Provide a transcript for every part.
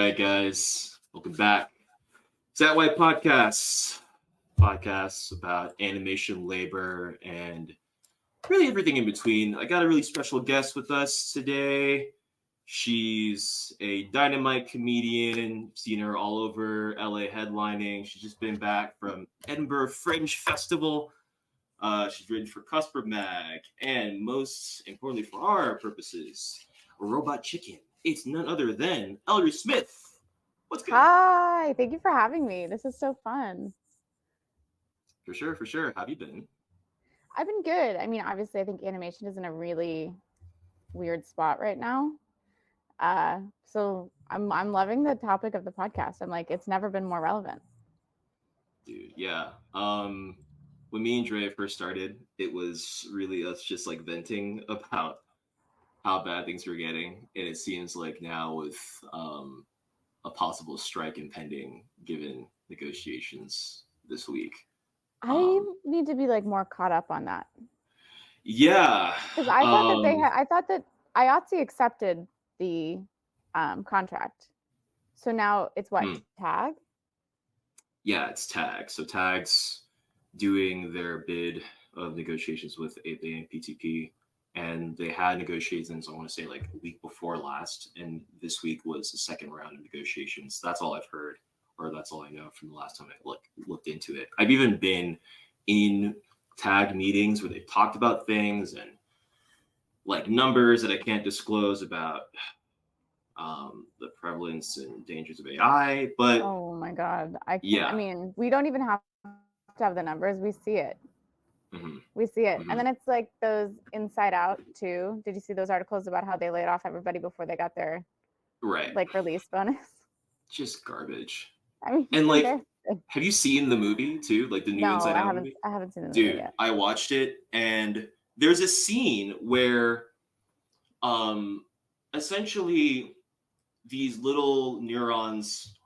right, guys, welcome back. It's That White podcasts about animation, labor, and really everything in between. I got a really special guest with us today. She's a dynamite comedian. Seen her all over LA headlining. She's just been back from Edinburgh Fringe Festival. She's written for Cusper Mag, and most importantly for our purposes, Robot Chicken. It's none other than Ellory Smith. What's good? Hi, thank you for having me. This is so fun. For sure, for sure. How have you been? I've been good. I mean, obviously, I think animation is in a really weird spot right now. So I'm loving the topic of the podcast. I'm like, it's never been more relevant. Dude, yeah. When me and Dre first started, it was really us just like venting about how bad things were getting. And it seems like now with a possible strike impending given negotiations this week. I need to be like more caught up on that Yeah. because I thought that I thought that IATSE accepted the contract. So now it's what tag? Yeah, it's Tag. So Tag's doing their bid of negotiations with APA and PTP, and they had negotiations, I want to say like a week before last, and this week was the second round of negotiations. That's all I've heard, or that's all I know from the last time I looked into it. I've even been in Tag meetings where they talked about things and like numbers that I can't disclose about the prevalence and dangers of AI, but Oh my God. I can't. yeah. I mean, we don't even have to have the numbers. We see it. Mm-hmm. We see it. Mm-hmm. And then it's like those Inside Out too. Did you see those articles about how they laid off everybody before they got their like release bonus? Just garbage. I mean, And like, have you seen the movie too? Like the new Inside Out movie? I haven't seen the movie yet. I watched it, and there's a scene where essentially these little neurons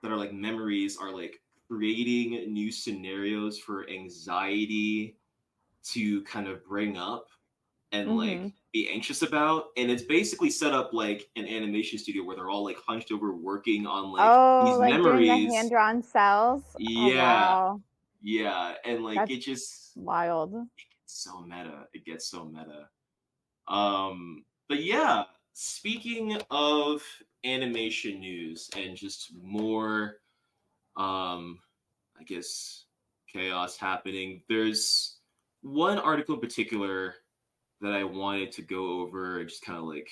that are like memories are like creating new scenarios for anxiety to kind of bring up and like be anxious about, and it's basically set up like an animation studio where they're all like hunched over working on like these like memories, doing the hand-drawn cells. Yeah. Oh, wow. Yeah, and like That's it just wild. It gets so meta. But yeah, speaking of animation news and just more I guess chaos happening, there's one article in particular that I wanted to go over and just kind of like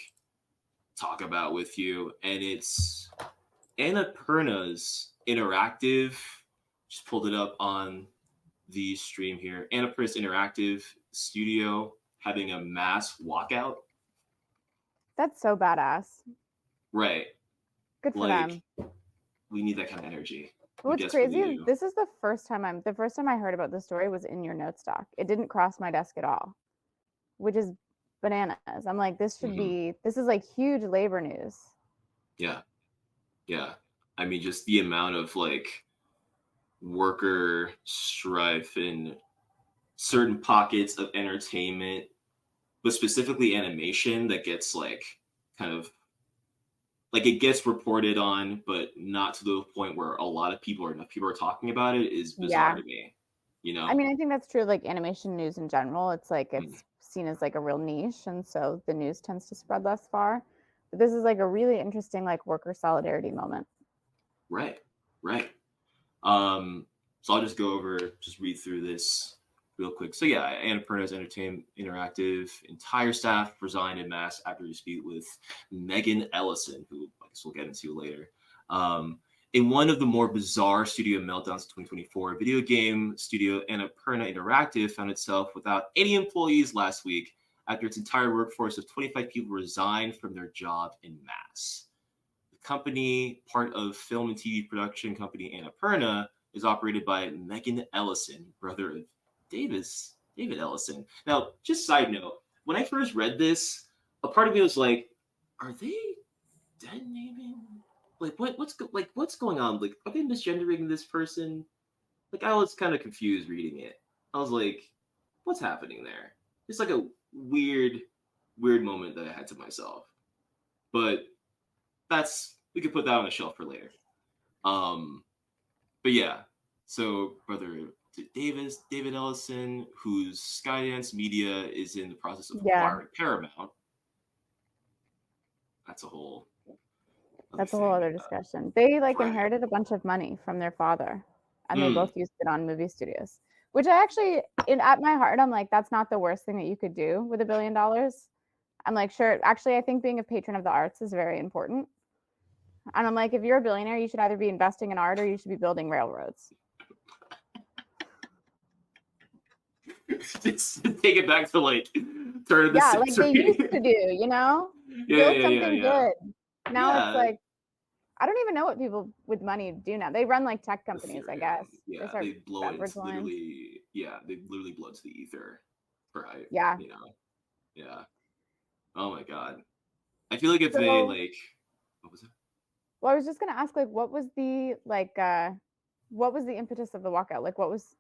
talk about with you, and it's Annapurna's Interactive. Just pulled it up on the stream here. Annapurna's Interactive Studio having a mass walkout. That's so badass. Right. Good for them. We need that kind of energy. What's crazy is this is the first time I heard about this story was in your notes doc. It didn't cross my desk at all, which is bananas. I'm like, this is like huge labor news. Yeah. I mean, just the amount of like worker strife in certain pockets of entertainment, but specifically animation, that gets like kind of like it gets reported on, but not to the point where a lot of people are talking about it is bizarre to me. You know? I mean, I think that's true. Like animation news in general, it's like it's seen as like a real niche, and so the news tends to spread less far. But this is like a really interesting like worker solidarity moment. Right. So I'll just read through this real quick. So yeah, Annapurna's Entertainment Interactive entire staff resigned en masse after a dispute with Megan Ellison, who I guess we'll get into later. In one of the more bizarre studio meltdowns of 2024, video game studio Annapurna Interactive found itself without any employees last week after its entire workforce of 25 people resigned from their job en masse. The company, part of film and TV production company Annapurna, is operated by Megan Ellison, brother of David Ellison. Now, just side note, when I first read this, a part of me was like, are they dead naming? Like, what's going on? Like, are they misgendering this person? Like, I was kind of confused reading it. I was like, what's happening there? It's like a weird moment that I had to myself. But that's we could put that on the shelf for later. But yeah, so brother David Ellison, whose Skydance Media is in the process of Yeah. acquiring Paramount. That's a whole. That's a whole other discussion. They like inherited a bunch of money from their father, and they both used it on movie studios. Which I actually, at my heart, I'm like, that's not the worst thing that you could do with $1 billion. I'm like, sure. Actually, I think being a patron of the arts is very important. And I'm like, if you're a billionaire, you should either be investing in art or you should be building railroads. Just take it back to like turn of the century. Like they used to do, you know? Build something good. Now it's like, I don't even know what people with money do now. They run like tech companies, I guess. Yeah, they blow it literally. Yeah, they literally blow to the ether, right? Yeah. You know. Yeah. Oh my god. I feel like if they like, what was it? Well, I was just gonna ask, like, what was the impetus of the walkout? Like, what was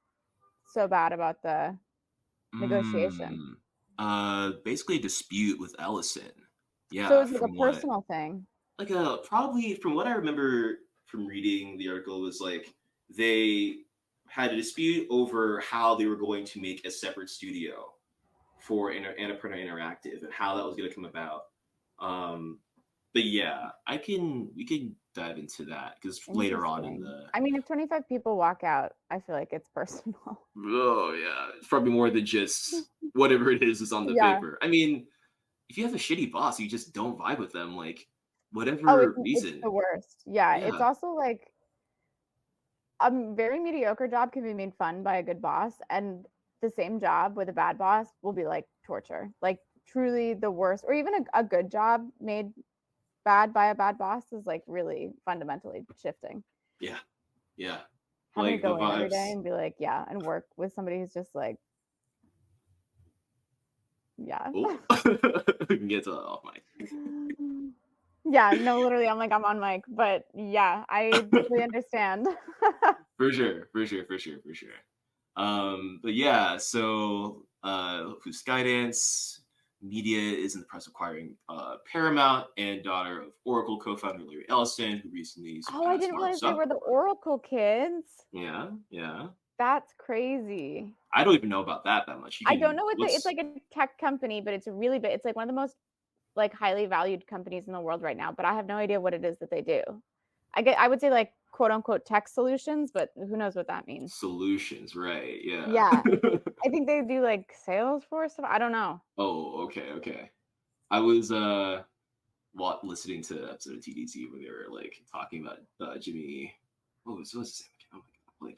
so bad about the negotiation? Basically a dispute with Ellison. Yeah. So it was like a personal thing. Like probably from what I remember from reading the article was like they had a dispute over how they were going to make a separate studio for Annapurna Interactive and how that was going to come about. But yeah, we can dive into that because later on in the. I mean, if 25 people walk out, I feel like it's personal. Oh yeah, it's probably more than just whatever it is on the paper. I mean, if you have a shitty boss, you just don't vibe with them, like whatever reason. It's the worst. Yeah, it's also like a very mediocre job can be made fun by a good boss, and the same job with a bad boss will be like torture, like truly the worst. Or even a good job made bad by a bad boss is like really fundamentally shifting. Yeah. Having to go in every day and be like, yeah, and work with somebody who's just like, yeah. We can get to that off mic. Yeah, no, literally, I'm like, I'm on mic, but yeah, I definitely understand. For sure. But yeah, so Skydance Media is in the process of acquiring Paramount and daughter of Oracle co-founder Larry Ellison, who recently. Oh, I didn't realize they were the Oracle kids. Yeah. That's crazy. I don't even know about that much. I don't know what it's like a tech company, but it's really big. It's like one of the most like highly valued companies in the world right now, but I have no idea what it is that they do. I would say like quote unquote tech solutions, but who knows what that means. Solutions, right? Yeah. Yeah. I think they do like Salesforce stuff. I don't know. Oh, okay. I was listening to an episode of TDZ where they were like talking about Jimmy. What was his name? Oh my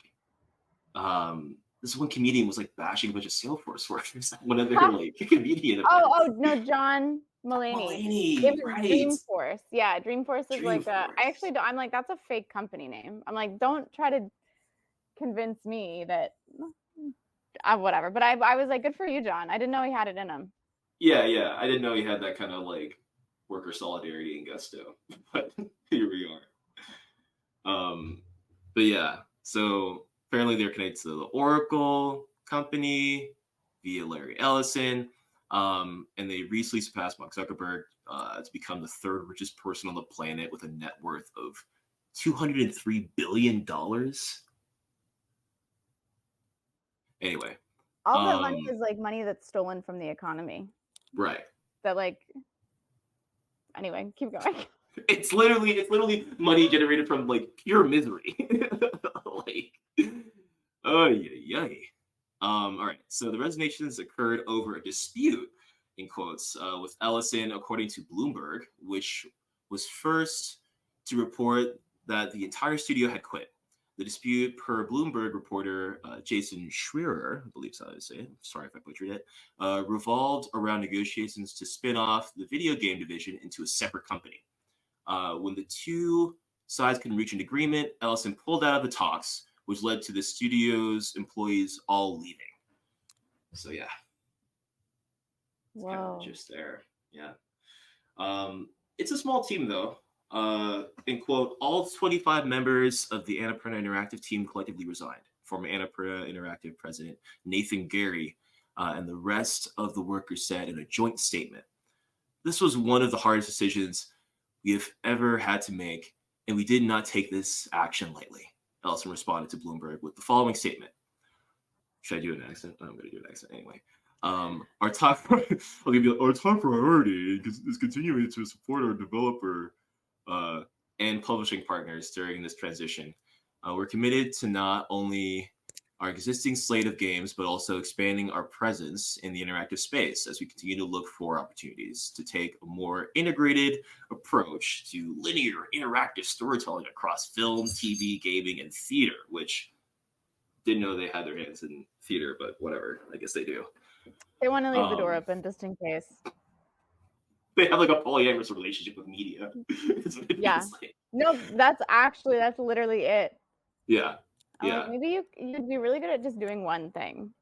god, this one comedian was like bashing a bunch of Salesforce workers. One of their like comedian. Oh no, John Mulaney. It was right. Dreamforce. Yeah, Dreamforce is like I'm like, that's a fake company name. I'm like, don't try to convince me that whatever. But I was like, good for you, John. I didn't know he had it in him. Yeah. I didn't know he had that kind of like worker solidarity and gusto. But here we are. But yeah, so apparently they're connected to the Oracle company via Larry Ellison. And they recently surpassed Mark Zuckerberg to become the third richest person on the planet with a net worth of $203 billion. Anyway. All that money is like money that's stolen from the economy. Right. That like, anyway, keep going. It's literally money generated from like pure misery. Like, oh yeah. All right. So the resignations occurred over a dispute, in quotes, with Ellison, according to Bloomberg, which was first to report that the entire studio had quit. The dispute, per Bloomberg reporter Jason Schreier, I believe that's how I say it. Sorry if I butchered it, revolved around negotiations to spin off the video game division into a separate company. When the two sides couldn't reach an agreement, Ellison pulled out of the talks, which led to the studio's employees all leaving. So yeah. Wow. Kind of just there. Yeah. It's a small team though. In quote, all 25 members of the Annapurna Interactive team collectively resigned. Former Annapurna Interactive president Nathan Gary and the rest of the workers said in a joint statement, "This was one of the hardest decisions we have ever had to make, and we did not take this action lightly. Ellison responded to Bloomberg with the following statement. Should I do an accent? I'm going to do an accent anyway. Our top priority is continuing to support our developer and publishing partners during this transition. We're committed to not only our existing slate of games, but also expanding our presence in the interactive space as we continue to look for opportunities to take a more integrated approach to linear interactive storytelling across film, TV, gaming, and theater, which didn't know they had their hands in theater, but whatever. I guess they do. They want to leave the door open just in case. They have like a polyamorous relationship with media. Yeah. Like. No, that's literally it. Yeah. Yeah. Like, maybe you'd be really good at just doing one thing.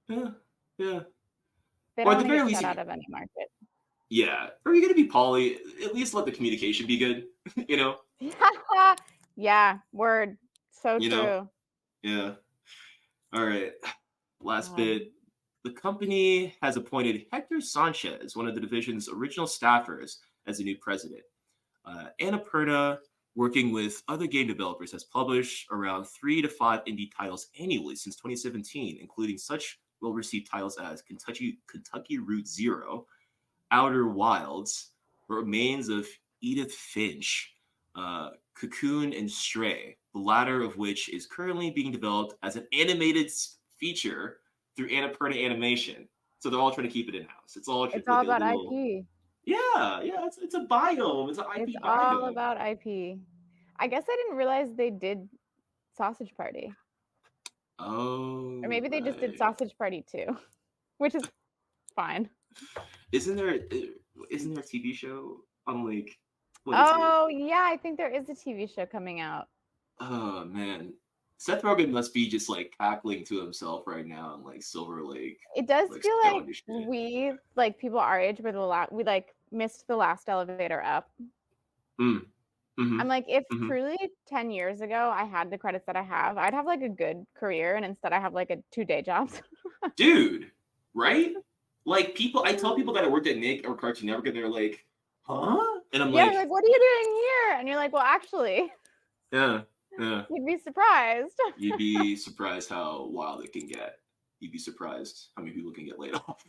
Yeah. Yeah. They don't want to get shut out of any market. Yeah. Or you're going to be poly, at least let the communication be good, you know? Yeah. Word. So you true. Know? Yeah. All right. Last bit. The company has appointed Hector Sanchez, one of the division's original staffers, as the new president. Annapurna, working with other game developers, has published around 3 to 5 indie titles annually since 2017, including such well-received titles as Kentucky Route Zero, Outer Wilds, Remains of Edith Finch, Cocoon, and Stray, the latter of which is currently being developed as an animated feature through Annapurna Animation. So they're all trying to keep it in-house. It's all about IP. Yeah, it's a biome. It's an IP It's biome. all about IP. I guess I didn't realize they did Sausage Party. Oh. Or maybe they just did Sausage Party too, which is fine. Isn't there a TV show on like? Yeah, I think there is a TV show coming out. Oh man, Seth Rogen must be just like cackling to himself right now in like Silver Lake. It does feel like we, like people our age, we like missed the last elevator up. Mm-hmm. I'm like, if truly 10 years ago I had the credits that I have, I'd have like a good career, and instead I have like 2 day jobs. Dude, right? Like I tell people that I worked at Nick or Cartoon Network, and they're like, "Huh?" And I'm like, "What are you doing here?" And you're like, "Well, actually." Yeah. You'd be surprised. You'd be surprised how wild it can get. You'd be surprised how many people can get laid off.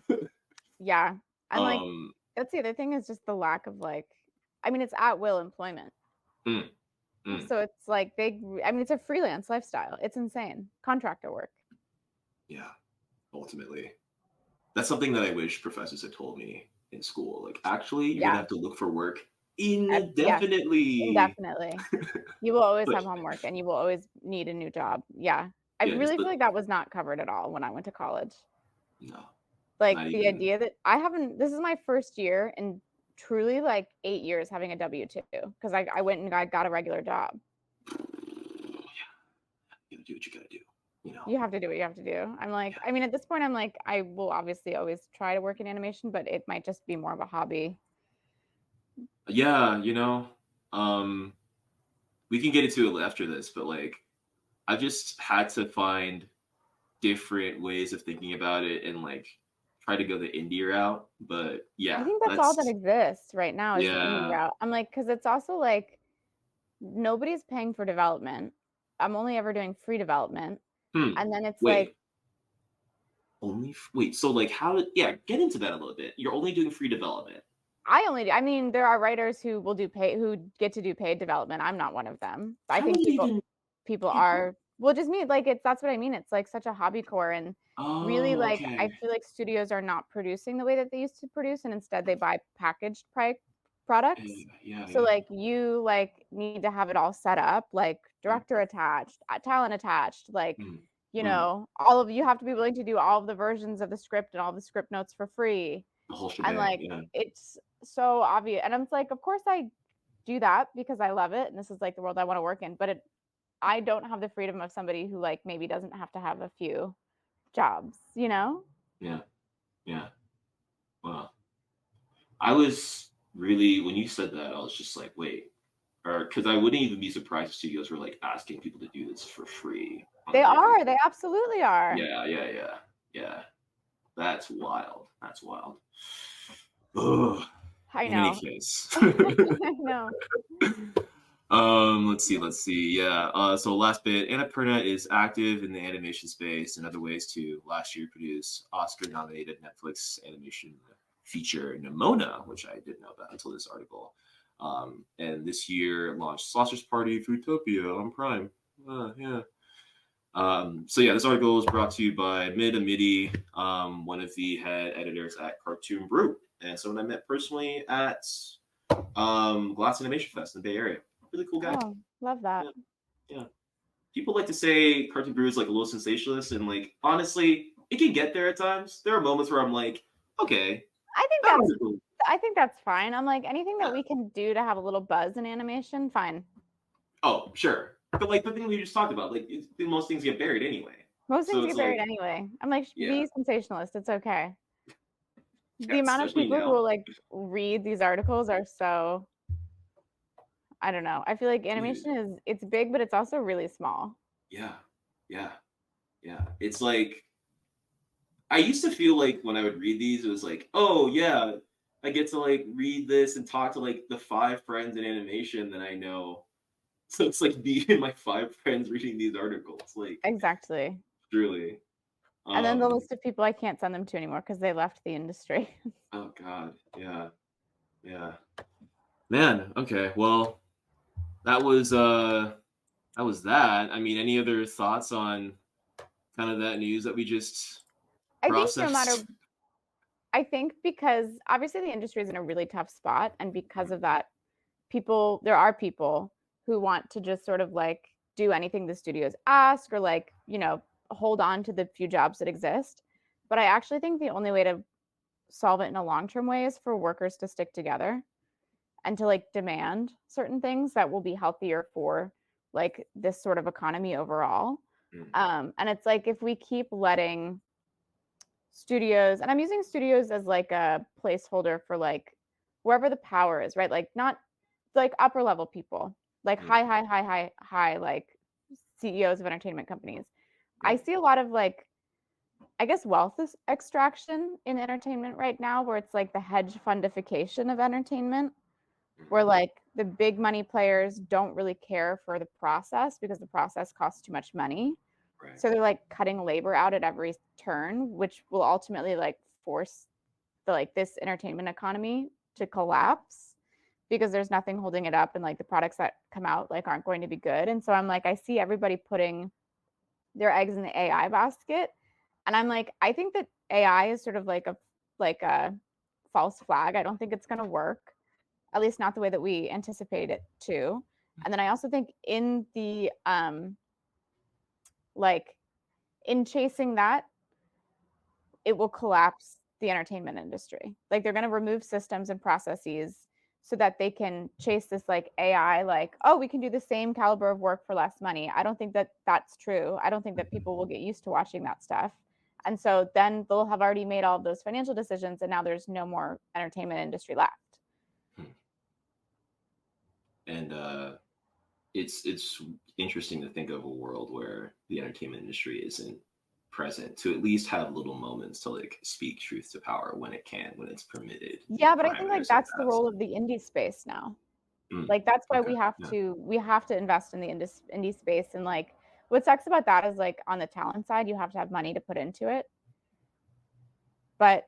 Yeah. And like, that's the other thing, is just the lack of it's at will employment. So it's like it's a freelance lifestyle. It's insane. Contractor work. Yeah. Ultimately. That's something that I wish professors had told me in school. Like, actually, you're gonna have to look for work indefinitely. Yes, indefinitely. You will always have homework, and you will always need a new job. Yeah. I really feel like that was not covered at all when I went to college. No. Like the idea that this is my first year in truly like 8 years having a W-2, because I went and I got a regular job. You gotta do what you gotta do. You have to do what you have to do. I'm like, at this point, I'm like, I will obviously always try to work in animation, but it might just be more of a hobby. Yeah, we can get into it after this, but like, I've just had to find different ways of thinking about it and like try to go the indie route. But yeah, I think that's all that exists right now is the indie route. I'm like, because it's also like nobody's paying for development. I'm only ever doing free development. And then it's so like get into that a little bit. You're only doing free development. There are writers who will who get to do paid development. I'm not one of them. I think people are, well, just me, like that's what I mean. It's like such a hobby core, and really like I feel like studios are not producing the way that they used to produce, and instead they buy packaged products. So like you like need to have it all set up, like director attached, talent attached, like all of you have to be willing to do all of the versions of the script and all the script notes for free. The whole shebang, and like it's so obvious, and I'm like, of course I do that because I love it and this is like the world I want to work in, but I don't have the freedom of somebody who like maybe doesn't have to have a few jobs, Yeah. Wow. I was really, when you said that, I was just like, wait, because I wouldn't even be surprised if studios were like asking people to do this for free. They absolutely are. Yeah. That's wild. Ugh. I know. In any case. I know. Let's see. Yeah. So last bit, Annapurna is active in the animation space and other ways too. Last year produced Oscar-nominated Netflix animation feature Nimona, which I didn't know about until this article. And this year launched Sausage Party Fruitopia on Prime. Yeah. So yeah, this article was brought to you by Mid and Midi, one of the head editors at Cartoon Brew, and someone I met personally at Glass Animation Fest in the Bay Area. Really cool guy. Oh, love that. Yeah, yeah. People like to say Cartoon Brew is like a little sensationalist, and like honestly, it can get there at times. There are moments where I'm like, okay, I think that that's was cool. I think that's fine. I'm like anything that Yeah. we can do to have a little buzz in animation, fine. Oh, sure. But like the thing we just talked about, like most things get buried anyway. Most So things it's get buried like, anyway. I'm like, yeah, be sensationalist. It's okay. yeah, The amount of especially people who now. will like read these articles are so, I don't know. I feel like Dude, animation is it's big, but it's also really small. yeah, yeah, yeah. It's like I used to feel like when I would read these, it was like, oh yeah, I get to like read this and talk to like the 5 friends in animation that I know. So it's like me and my 5 friends reading these articles. Like Exactly. truly. And then the Um list of people I can't send them to anymore because they left the industry. oh god. Yeah. Yeah. Man, okay. Well, that was that. I mean, any other thoughts on kind of that news that we just I think no matter processed? I think because obviously the industry is in a really tough spot, and because of that, there are people who want to just sort of like do anything the studios ask or like, hold on to the few jobs that exist. But I actually think the only way to solve it in a long-term way is for workers to stick together and to like demand certain things that will be healthier for like this sort of economy overall. Mm, And it's like if we keep letting studios, and I'm using studios as like a placeholder for like wherever the power is, right? Like not like upper level people, like mm, high, like CEOs of entertainment companies. I mm, see a lot of like, I guess, wealth extraction in entertainment right now, where it's like the hedge fundification of entertainment, mm. where like the big money players don't really care for the process because the process costs too much money. Right. So they're like cutting labor out at every turn, which will ultimately like force this entertainment economy to collapse because there's nothing holding it up, and like the products that come out like aren't going to be good. And so I'm like, I see everybody putting their eggs in the AI basket, and I'm like, I think that AI is sort of like a false flag. I don't think it's going to work, at least not the way that we anticipate it to. And then I also think in the like in chasing that, it will collapse the entertainment industry. Like they're going to remove systems and processes so that they can chase this like AI, like, oh, we can do the same caliber of work for less money. I don't think that that's true. I don't think that people will get used to watching that stuff. And so then they'll have already made all of those financial decisions, and now there's no more entertainment industry left. Hmm. And it's interesting to think of a world where the entertainment industry isn't present to at least have little moments to like speak truth to power when it can, when it's permitted, and Yeah, the but I think like parameters it that's the has. role of the indie space now. Mm, Like that's why okay. we Yeah. have to invest in the indie space. And like what sucks about that is like on the talent side, you have to have money to put into it. But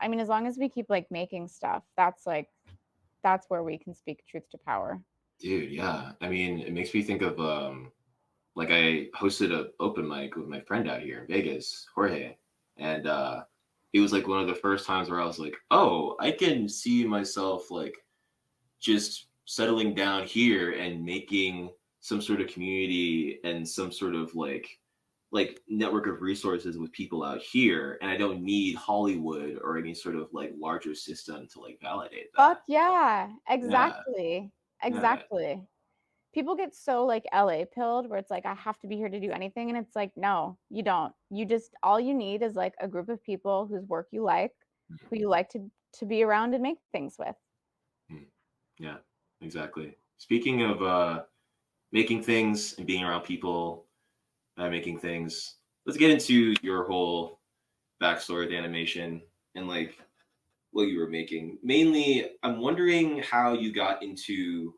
I mean, as long as we keep like making stuff, that's where we can speak truth to power. Dude, yeah. I mean, it makes me think of like I hosted a open mic with my friend out here in Vegas, Jorge, and it was like one of the first times where I was like, oh, I can see myself like just settling down here and making some sort of community and some sort of like network of resources with people out here, and I don't need Hollywood or any sort of like larger system to like validate Fuck that. yeah, Yeah, exactly. yeah. Exactly. People get so like LA pilled where it's like I have to be here to do anything, and it's like no, you don't. You just all you need is like a group of people whose work you like, who you like to be around and make things with. Mm, yeah, exactly. Speaking of making things and being around people making things, let's get into your whole backstory with animation and like what you were making. Mainly, I'm wondering how you got into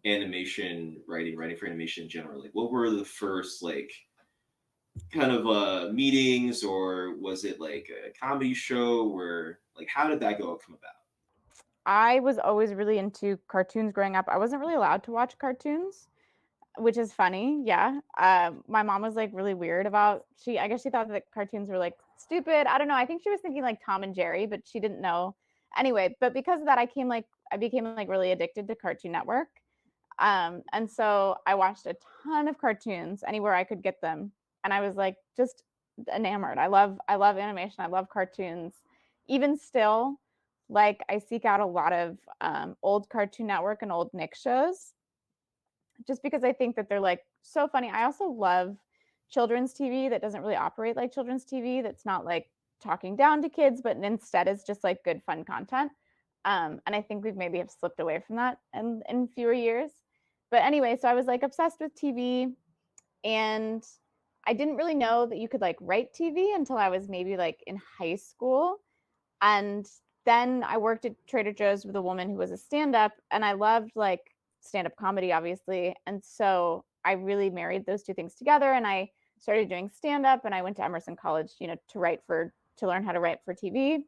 animation writing for animation in general? Like, what were the first like kind of meetings, or was it like a comedy show, or like how did that come about? I was always really into cartoons growing up. I wasn't really allowed to watch cartoons, which is funny. Yeah. My mom was like really weird about I guess she thought that cartoons were like stupid. I don't know. I think she was thinking like Tom and Jerry, but she didn't know. Anyway, but because of that I became like really addicted to Cartoon Network. And so I watched a ton of cartoons anywhere I could get them. And I was like just enamored. I love animation. I love cartoons. Even still, like I seek out a lot of old Cartoon Network and old Nick shows just because I think that they're like so funny. I also love children's TV that doesn't really operate like children's TV, that's not like talking down to kids, but instead is just like good, fun content. And I think we've maybe have slipped away from that in fewer years. But anyway, so I was like obsessed with TV, and I didn't really know that you could like write TV until I was maybe like in high school. And then I worked at Trader Joe's with a woman who was a stand-up, and I loved like stand-up comedy, obviously. And so I really married those two things together, and I started doing stand-up, and I went to Emerson College, to learn how to write for TV.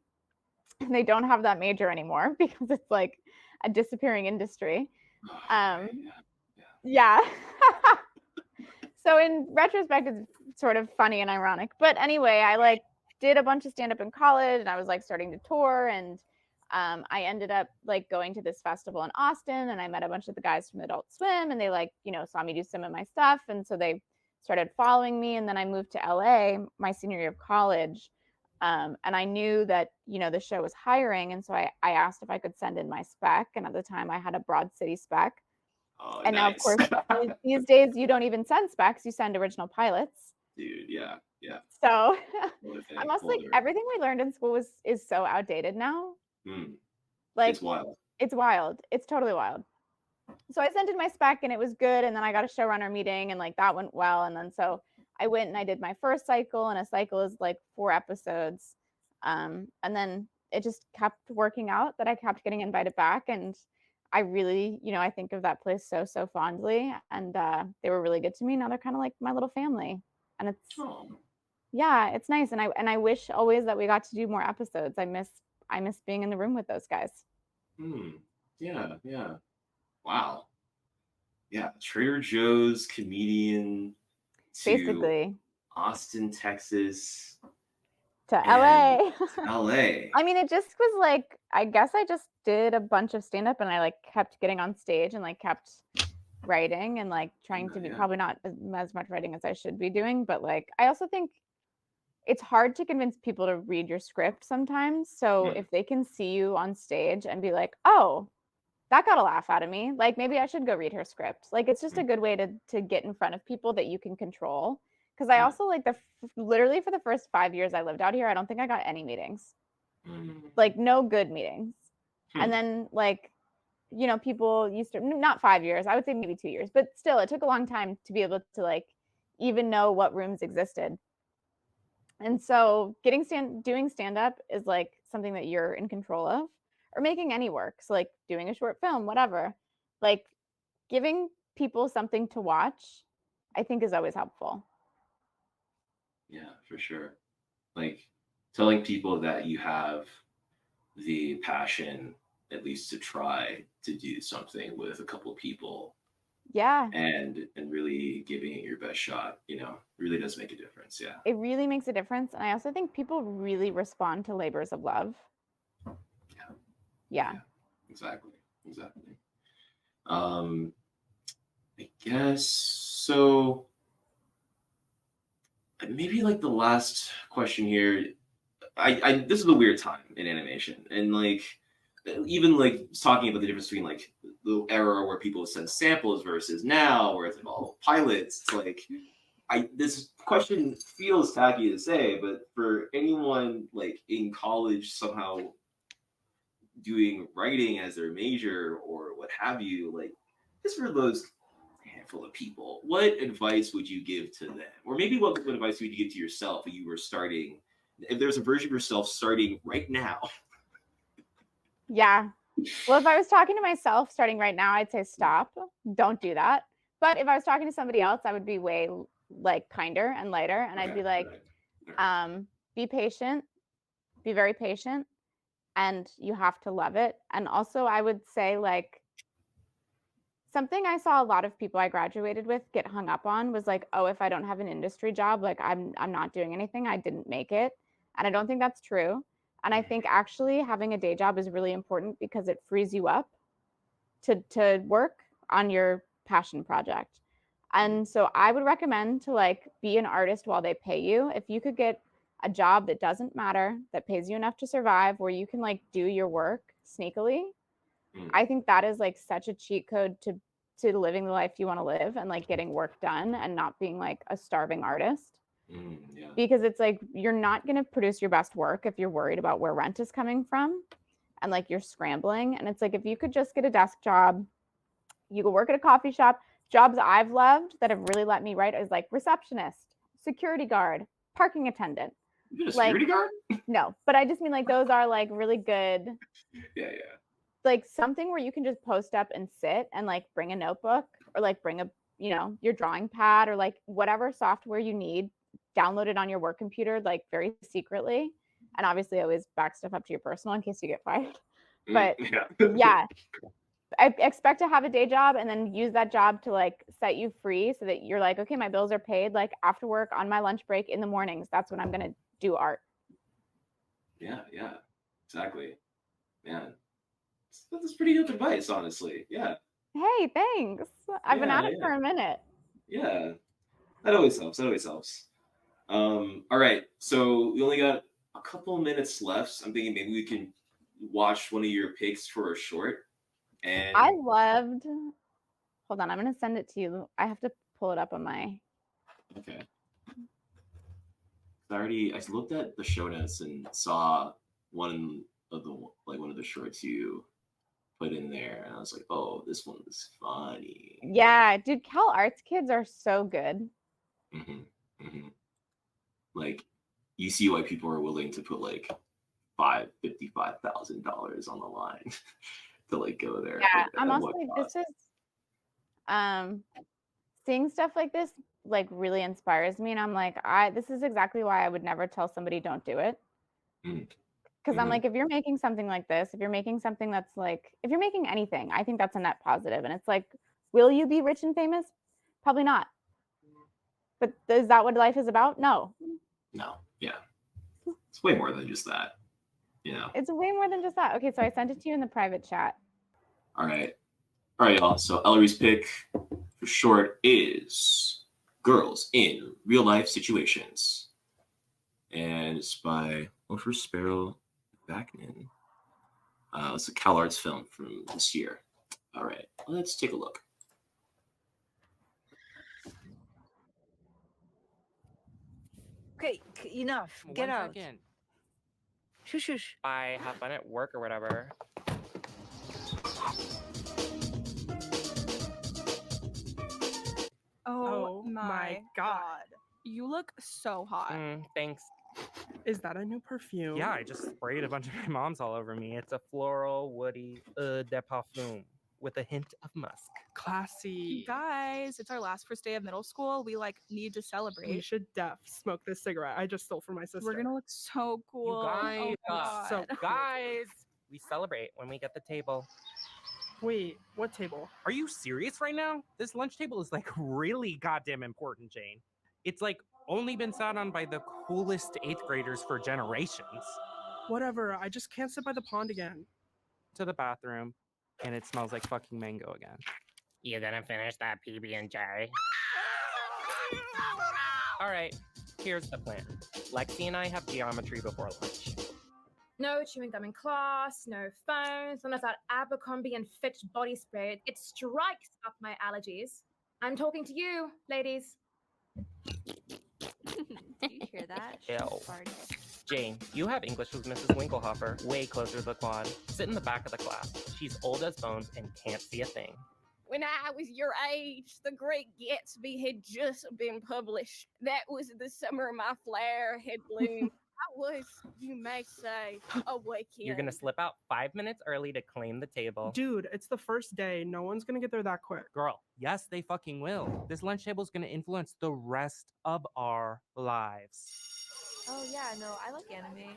And they don't have that major anymore because it's like a disappearing industry. Oh, Um, okay, yeah, yeah. So in retrospect, it's sort of funny and ironic. But anyway, I like did a bunch of stand up in college, and I was like starting to tour, and I ended up like going to this festival in Austin, and I met a bunch of the guys from Adult Swim, and they like saw me do some of my stuff, and so they started following me, and then I moved to LA my senior year of college. And I knew that the show was hiring, and so I asked if I could send in my spec, and at the time I had a Broad City spec. Oh, And now, of nice. course, these days you don't even send specs; you send original pilots. Dude, yeah, yeah. So What a I'm thing. also like, everything we learned in school is so outdated now. Like It's wild. it's wild. It's totally wild. So I sent in my spec, and it was good, and then I got a showrunner meeting, and like that went well, and then so I went and I did my first cycle, and a cycle is like 4 episodes. And then it just kept working out that I kept getting invited back, and I really, I think of that place so fondly, and they were really good to me. Now they're kind of like my little family, and Oh. yeah, it's nice, and I wish always that we got to do more episodes. I miss being in the room with those guys. Yeah, yeah. Wow. Yeah, Trader Joe's comedian to Basically, Austin, Texas, to and LA. LA. I mean, it just was like, I guess I just did a bunch of stand up, and I like kept getting on stage and like kept writing and like trying to be, Yeah. probably not as much writing as I should be doing, but like I also think it's hard to convince people to read your script sometimes. So Mm, if they can see you on stage and be like, "Oh, that got a laugh out of me. Like maybe I should go read her script." Like it's just a mm, good way to get in front of people that you can control. Because I yeah. also like literally for the first 5 years I lived out here, I don't think I got any meetings, Mm, like no good meetings. And hmm. then like people used to, not 5 years, I would say maybe 2 years, but still it took a long time to be able to like even know what rooms existed. And so doing stand up is like something that you're in control of, or making any work. So like doing a short film, whatever. Like giving people something to watch, I think is always helpful. Yeah, for sure. Like telling people that you have the passion, at least to try to do something with a couple of people, Yeah, and really giving it your best shot, really does make a difference. Yeah. it really makes a difference. And I also think people really respond to labors of love. Yeah. Yeah. Yeah. Exactly. Exactly. Um, I guess so. Maybe like the last question here. I this is a weird time in animation, and like even like talking about the difference between like the era where people send samples versus now, where it's like all pilots. It's like this question feels tacky to say, but for anyone like in college somehow doing writing as their major or what have you, like just for those handful of people, what advice would you give to them? Or maybe what advice would you give to yourself if you were starting, if there's a version of yourself starting right now? Yeah. Well, if I was talking to myself starting right now, I'd say stop. Don't do that. But if I was talking to somebody else, I would be way like kinder and lighter, and I'd be like, be patient, be very patient, and you have to love it. And also, I would say like something I saw a lot of people I graduated with get hung up on was like, oh, if I don't have an industry job, like I'm not doing anything. I didn't make it. And I don't think that's true. And I think actually having a day job is really important because it frees you up to work on your passion project. And so I would recommend to like be an artist while they pay you. If you could get a job that doesn't matter, that pays you enough to survive, where you can like do your work sneakily, I think that is like such a cheat code to living the life you want to live and like getting work done and not being like a starving artist. Yeah. Because it's like you're not going to produce your best work if you're worried about where rent is coming from and like you're scrambling. And it's like if you could just get a desk job, you could work at a coffee shop. Jobs I've loved that have really let me write is like receptionist, security guard, parking attendant. You been a Like, security guard? no, but I just mean like those are like really good. Yeah. Like something where you can just post up and sit and like bring a notebook or like bring a, you know, your drawing pad or like whatever software you need, download it on your work computer, like very secretly. And obviously always back stuff up to your personal in case you get fired. But yeah, I expect to have a day job and then use that job to like set you free so that you're like, okay, my bills are paid. Like after work on my lunch break in the mornings, that's when I'm going to do art. Yeah, exactly. Man, that's pretty good advice, honestly. Yeah. Hey, thanks. I've been at it for a minute. Yeah, that always helps. All right, so we only got a couple minutes left. I'm thinking maybe we can watch one of your picks for a short. And I loved. Hold on, I'm gonna send it to you. I have to pull it up on my. Okay. I looked at the show notes and saw one of the shorts you put in there, and I was like, oh, this one was funny. Yeah, dude, Cal Arts kids are so good. Like, you see why people are willing to put like $55,000 on the line to like go there. Yeah, I'm also like, this is seeing stuff like this like really inspires me, and I'm like, this is exactly why I would never tell somebody don't do it. Because I'm like, if you're making something like this, if you're making something that's like, if you're making anything, I think that's a net positive. And it's like, will you be rich and famous? Probably not. But is that what life is about? No. Yeah, it's way more than just that. It's way more than just that. Okay, so I sent it to you in the private chat. All right, y'all. So Ellory's pick for short is Girls in Real Life Situations, and it's by Ofer Sparrow Vaknin. It's a Cal Arts film from this year. All right, let's take a look. Okay, enough. Get out. Second. Shush. I have fun at work or whatever. Oh my god. You look so hot. Thanks. Is that a new perfume? Yeah, I just sprayed a bunch of my mom's all over me. It's a floral, woody de parfum with a hint of musk. Classy. You guys, it's our last first day of middle school. We like need to celebrate. We should smoke this cigarette I just stole from my sister. We're gonna look so cool. You guys, Oh my God. guys, we celebrate when we get the table. Wait, what table? Are you serious right now? This lunch table is like really goddamn important, Jane. It's like only been sat on by the coolest 8th graders for generations. Whatever, I just can't sit by the pond again. To the bathroom, and it smells like fucking mango again. You gonna finish that PB&J? All right, here's the plan. Lexi and I have geometry before lunch. No chewing gum in class, no phones, none of that Abercrombie and Fitch body spray. It strikes up my allergies. I'm talking to you, ladies. Did you hear that? Ew. Jane, you have English with Mrs. Winkelhofer, way closer to the quad. Sit in the back of the class. She's old as bones and can't see a thing. When I was your age, The Great Gatsby had just been published. That was the summer my flower had bloomed. was, you may say, a weekend. You're gonna slip out 5 minutes early to claim the table. Dude, it's the first day. No one's gonna get there that quick. Girl, yes, they fucking will. This lunch table is gonna influence the rest of our lives. Oh yeah, no, I like anime.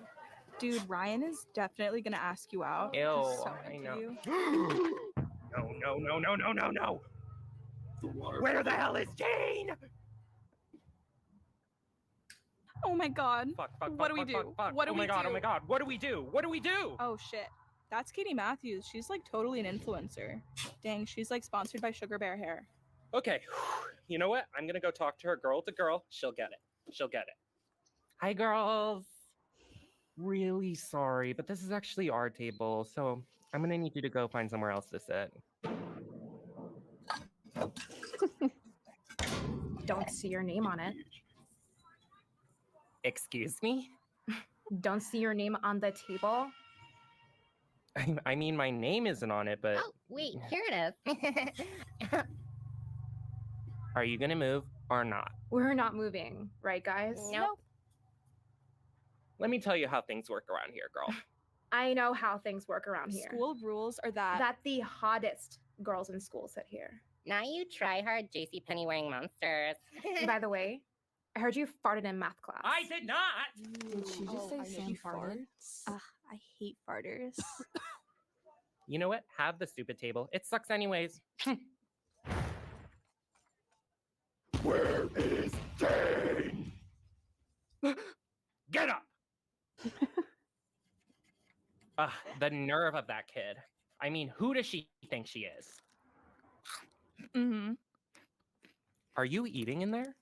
Dude, Ryan is definitely gonna ask you out. Ew, He's so I into know. you. No. The water. Where the hell is Jane? Oh my god. Fuck. What do we do? What do oh my we god, do? oh my god. What do we do? What do we do? Oh shit. That's Katie Matthews. She's like totally an influencer. Dang, she's like sponsored by Sugar Bear Hair. Okay, you know what? I'm gonna go talk to her girl to girl. She'll get it. Hi, girls. Really sorry, but this is actually our table, so I'm gonna need you to go find somewhere else to sit. Don't see your name on it. Excuse me? Don't see your name on the table. I mean, my name isn't on it, but Oh, wait, here it is. are you gonna move or not? We're not moving, right, guys? Nope. Let me tell you how things work around here, girl. I know how things work around here. School rules are that That the hottest girls in school sit here. Now you try hard, JCPenney wearing monsters. By the way, I heard you farted in math class. I did not! Did she just say I Sam she farted? farts. Ugh, I hate farters. You know what? Have the stupid table. It sucks anyways. Where is Jane? Get up! The nerve of that kid. I mean, who does she think she is? Mm-hmm. Are you eating in there?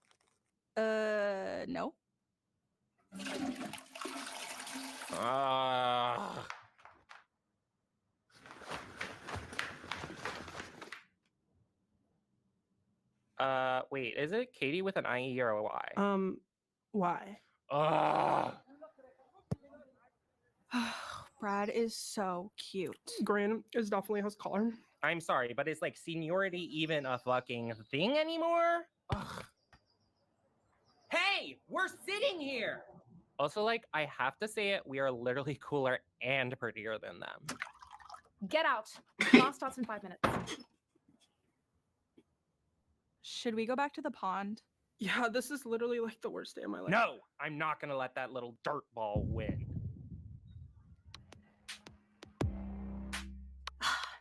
No. Wait, is it Katie with an IE or a Y? Why? Brad is so cute. Graham is definitely his color. I'm sorry, but is like seniority even a fucking thing anymore? Ugh. Hey, we're sitting here! Also, like, I have to say it, we are literally cooler and prettier than them. Get out. Class starts in 5 minutes. Should we go back to the pond? Yeah, this is literally like the worst day of my life. No, I'm not gonna let that little dirt ball win.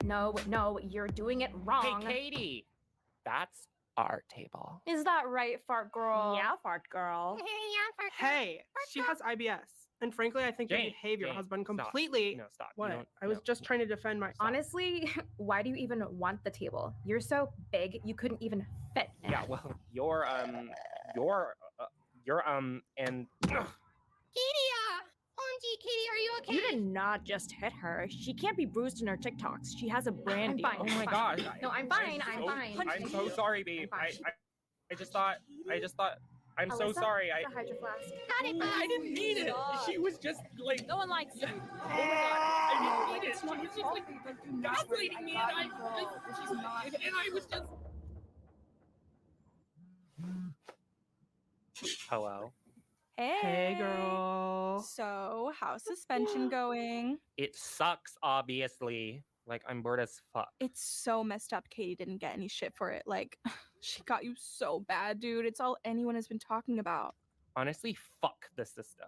No, you're doing it wrong. Hey, Katie! That's our table. Is that right, fart girl? Yeah, fart girl. Hey, she has IBS. And frankly, I think your Jane, behavior Jane, has been stop. completely... No, stop. You What? don't- I was no. just trying to defend myself. Honestly, why do you even want the table? You're so big, you couldn't even fit in Yeah, it. well, and... OMG, Katie, are you okay? You did not just hit her. She can't be bruised in her TikToks. She has a brand I'm deal. fine. Oh my I'm gosh. fine. No, I'm fine. I'm fine. I'm so sorry, babe. I'm fine. I just thought, I'm so Alyssa, sorry. the Hydro Flask. I didn't mean it. She was just like, No one likes you. oh my god, I didn't mean it. She was just like gaslighting me, and I was just. Hello. Hey. Hey, girl. So, how's suspension going? It sucks, obviously. Like, I'm bored as fuck. It's so messed up Katie didn't get any shit for it. Like, she got you so bad, dude. It's all anyone has been talking about. Honestly, fuck the system.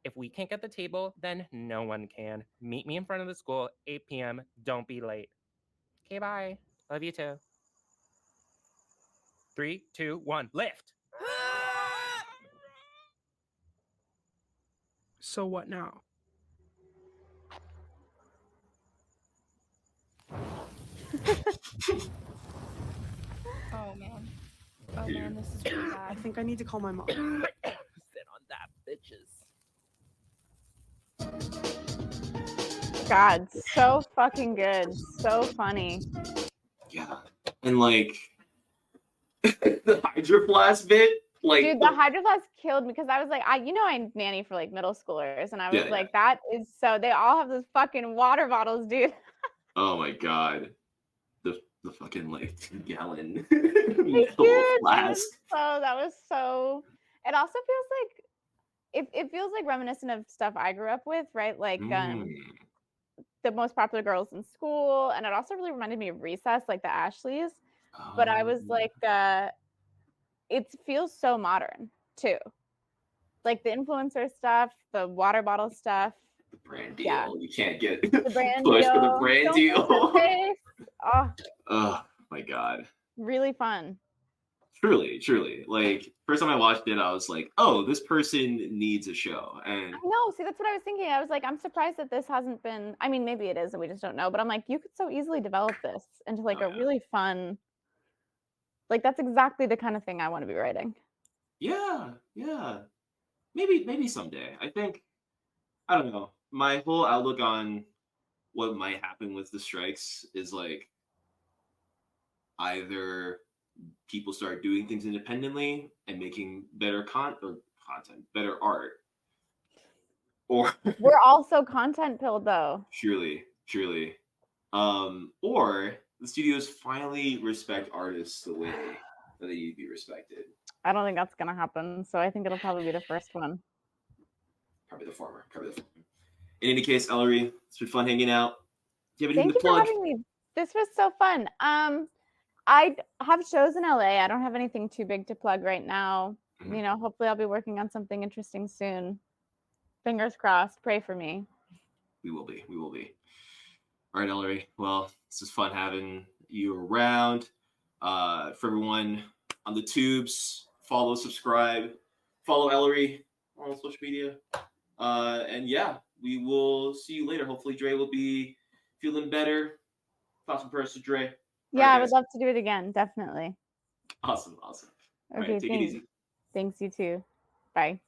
If we can't get the table, then no one can. Meet me in front of the school, 8 p.m. Don't be late. Okay, bye. Love you too. 3, 2, 1, lift. So what now? Oh man. Oh man, this is really I bad. think I need to call my mom. Sit on that, bitches. God, so fucking good. So funny. Yeah. And like the Hydro Flask bit, like Dude, the Hydro Flask killed me because I was like, I nanny for like middle schoolers, and I was Yeah, like, that is so. They all have those fucking water bottles, dude. oh my god. The fucking like 2-gallon Dude, metal flask. that was so. It also feels like it feels like reminiscent of stuff I grew up with, right? Like the most popular girls in school, and it also really reminded me of Recess, like the Ashleys. But I was like, it feels so modern too. Like the influencer stuff, the water bottle stuff. The brand deal. Yeah. You can't get The brand pushed for the deal. brand Don't deal. miss her face. Oh, Oh my god. really fun. Truly, truly. Like first time I watched it, I was like, "Oh, this person needs a show." And I know. See, that's what I was thinking. I was like, I'm surprised that this hasn't been. I mean, maybe it is, and we just don't know. But I'm like, you could so easily develop this into like a really fun. Like that's exactly the kind of thing I want to be writing. yeah, yeah. Maybe someday. I think I don't know. My whole outlook on what might happen with the strikes is like either people start doing things independently and making better content, better art, or We're also content pilled though. surely, or the studios finally respect artists the way that they need to be respected. I don't think that's gonna happen. So I think it'll probably be the first one. Probably the former. In any case, Ellery, it's been fun hanging out. Do you have anything Thank to you for plug? having me. This was so fun. I have shows in LA. I don't have anything too big to plug right now. You know, hopefully I'll be working on something interesting soon. Fingers crossed. Pray for me. We will be. All right, Ellery. Well, this is fun having you around. For everyone on the tubes, follow, subscribe, follow Ellery on social media. And yeah, we will see you later. Hopefully, Dre will be feeling better. Thoughts and prayers to Dre. Yeah, I would love to do it again. Definitely. Awesome. All Okay, right, take it easy. Thanks, you too. Bye.